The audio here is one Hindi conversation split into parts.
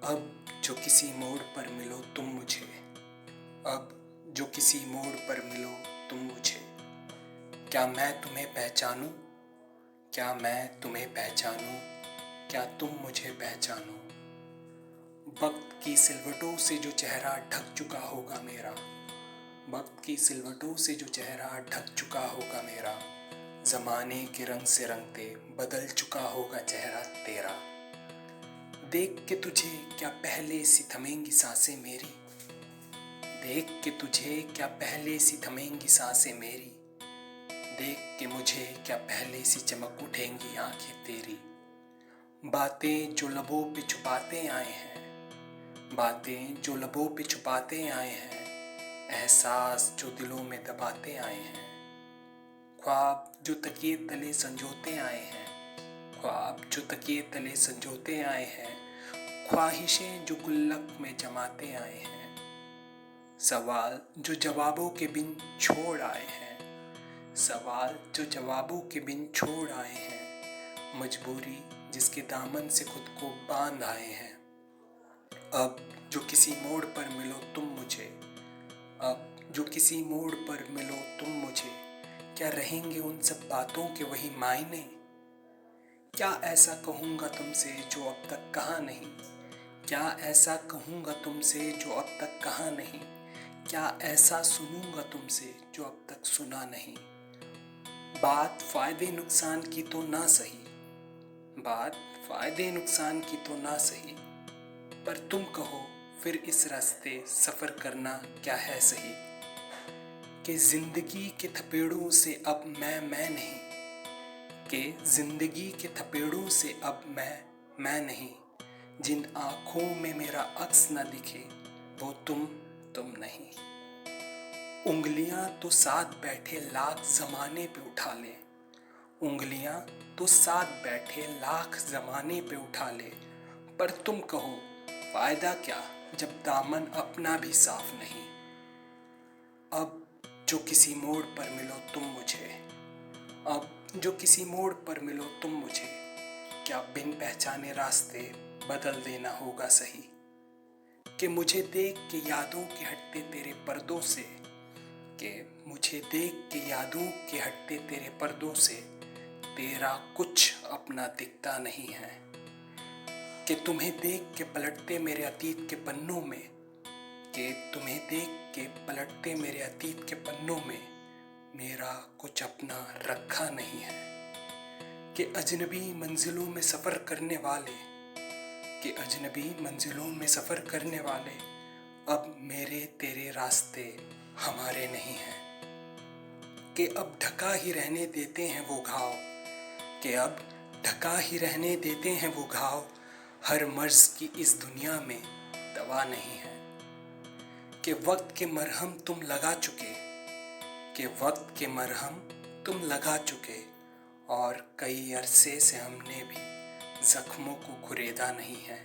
अब जो किसी मोड़ पर मिलो तुम मुझे, अब जो किसी मोड़ पर मिलो तुम मुझे, क्या मैं तुम्हें पहचानूं, क्या मैं तुम्हें पहचानूं, क्या तुम मुझे पहचानो। वक्त की सिलवटों से जो चेहरा ढक चुका होगा मेरा, वक्त की सिलवटों से जो चेहरा ढक चुका होगा मेरा, जमाने के रंग से रंगते बदल चुका होगा चेहरा तेरा। देख के तुझे क्या पहले सी थमेंगी सांसें मेरी, देख के तुझे क्या पहले सी थमेंगी सांसें मेरी, देख के मुझे क्या पहले सी चमक उठेंगी आंखें तेरी। बातें जो लबों पे छुपाते आए हैं, बातें जो लबों पे छुपाते आए हैं, एहसास जो दिलों में दबाते आए हैं, ख्वाब जो तकिए तले संजोते आए हैं, ख्वाब जो तकिए तले संजोते आए हैं, ख्वाहिशें जो गुल्लक में जमाते आए हैं, सवाल जो जवाबों के बिन छोड़ आए हैं, सवाल जो जवाबों के बिन छोड़ आए हैं, मजबूरी जिसके दामन से खुद को बांध आए हैं। अब जो किसी मोड़ पर मिलो तुम मुझे, अब जो किसी मोड़ पर मिलो तुम मुझे, क्या रहेंगे उन सब बातों के वही मायने। क्या ऐसा कहूँगा तुमसे जो अब तक कहा नहीं, क्या ऐसा कहूँगा तुमसे जो अब तक कहा नहीं, क्या ऐसा सुनूंगा तुमसे जो अब तक सुना नहीं। बात फायदे नुकसान की तो ना सही, बात फायदे नुकसान की तो ना सही, पर तुम कहो फिर इस रास्ते सफर करना क्या है सही। कि जिंदगी के थपेड़ों से अब मैं नहीं, कि जिंदगी के थपेड़ों से अब मैं नहीं, जिन आँखों में मेरा अक्स न दिखे वो तुम नहीं। उंगलियां तो साथ बैठे लाख जमाने पे उठा ले, उंगलियां तो साथ बैठे लाख जमाने पे उठा ले, पर तुम कहो फायदा क्या जब दामन अपना भी साफ नहीं। अब जो किसी मोड़ पर मिलो तुम मुझे, अब जो किसी मोड़ पर मिलो तुम मुझे, क्या बिन पहचाने रास्ते बदल देना होगा सही। कि मुझे देख के यादों के हटते तेरे पर्दों से, कि मुझे देख के यादों के हटते तेरे पर्दों से, तेरा कुछ अपना दिखता नहीं है। कि तुम्हें देख के पलटते मेरे अतीत के पन्नों में, कि तुम्हें देख के पलटते मेरे अतीत के पन्नों में, मेरा कुछ अपना रखा नहीं है। कि अजनबी मंजिलों में सफ़र करने वाले, कि अजनबी मंजिलों में सफ़र करने वाले, अब मेरे तेरे रास्ते हमारे नहीं हैं। कि अब ढका ही रहने देते हैं वो घाव, कि अब ढका ही रहने देते हैं वो घाव, हर मर्ज की इस दुनिया में दवा नहीं है। कि वक्त के मरहम तुम लगा चुके, कि वक्त के मरहम तुम लगा चुके, और कई अरसे से हमने भी जख्मों को कुरेदा नहीं है।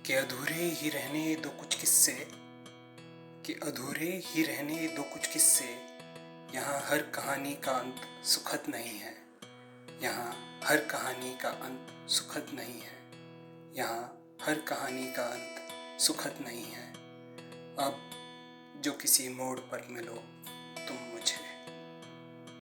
कि अधूरे ही रहने दो कुछ किस्से, कि अधूरे ही रहने दो कुछ किस्से, यहाँ हर कहानी का अंत सुखद नहीं है, यहाँ हर कहानी का अंत सुखद नहीं है, यहाँ हर कहानी का अंत सुखद नहीं है। अब जो किसी मोड़ पर मिलो